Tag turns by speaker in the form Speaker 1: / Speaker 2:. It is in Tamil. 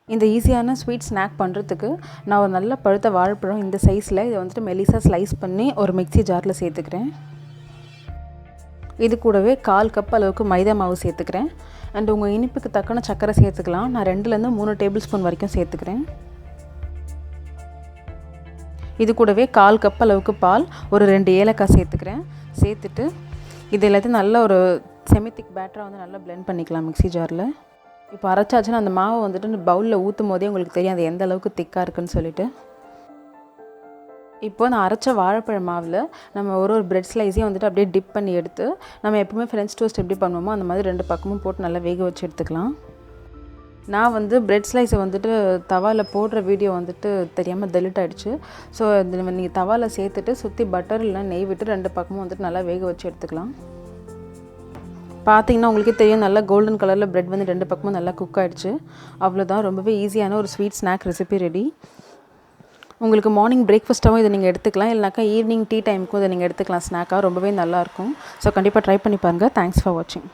Speaker 1: இந்த ஈஸியான ஸ்வீட் ஸ்நாக் பண்ணுறதுக்கு நான் ஒரு நல்ல பழுத்த வாழைப்பழம் இந்த சைஸில் இதை வந்துட்டு மெலிசாக ஸ்லைஸ் பண்ணி ஒரு மிக்ஸி ஜாரில் சேர்த்துக்கிறேன். இது கூடவே 1/4 கப் அளவுக்கு மைதா மாவு சேர்த்துக்கிறேன். அண்ட் உங்கள் இனிப்புக்கு தக்கன சர்க்கரை சேர்த்துக்கலாம். நான் 2லேருந்து 3 டேபிள் ஸ்பூன் வரைக்கும் சேர்த்துக்கிறேன். இது கூடவே 1/4 கப் அளவுக்கு பால், ஒரு 2 ஏலக்காய் சேர்த்துக்கிறேன். சேர்த்துட்டு இது எல்லாத்தையும் நல்ல ஒரு செமித்திக் பேட்டராக வந்து நல்லா பிளெண்ட் பண்ணிக்கலாம் மிக்ஸி ஜாரில். இப்போ அரைச்சாச்சுன்னா அந்த மாவை வந்துட்டு பவுலில் ஊற்றும் போதே உங்களுக்கு தெரியும் அது எந்த அளவுக்கு திக்காக இருக்குன்னு சொல்லிட்டு. இப்போ நான் அரைச்ச வாழைப்பழ மாவில் நம்ம ஒரு பிரெட் ஸ்லைஸையும் வந்துட்டு அப்படியே டிப் பண்ணி எடுத்து நம்ம எப்பவுமே ஃப்ரெஞ்ச் டோஸ்ட் எப்படி பண்ணுவோமோ அந்த மாதிரி 2 பக்கமும் போட்டு நல்லா வேக வச்சு எடுத்துக்கலாம். நான் வந்து பிரெட் ஸ்லைஸை வந்துட்டு தவாவில் போடுற வீடியோ வந்துட்டு தெரியாமல் டெலிட் ஆகிடுச்சு. ஸோ நீங்கள் தவாவில் சேர்த்துட்டு சுற்றி பட்டர் இல்லை நெய் விட்டு 2 பக்கமும் வந்துட்டு நல்லா வேக வச்சு எடுத்துக்கலாம். பார்த்தீங்கன்னா உங்களுக்கே தெரியும் நல்லா கோல்டன் கலரில் பிரெட் வந்து 2 பக்கமும் நல்லா குக் ஆகிடுச்சு. அவ்வளோதான், ரொம்பவே ஈஸியான ஒரு ஸ்வீட் ஸ்நாக் ரெசிபி ரெடி. உங்களுக்கு மார்னிங் பிரேக்ஃபாஸ்ட்டாகவும் இதை நீங்கள் எடுத்துக்கலாம், இல்லைனாக்கா ஈவினிங் டீ டைமுக்கும் இதை நீங்கள் எடுத்துக்கலாம் ஸ்நாக்காக. ரொம்பவே நல்லாயிருக்கும். ஸோ கண்டிப்பாக ட்ரை பண்ணி பாருங்கள். தேங்க்ஸ் ஃபார் வாட்சிங்.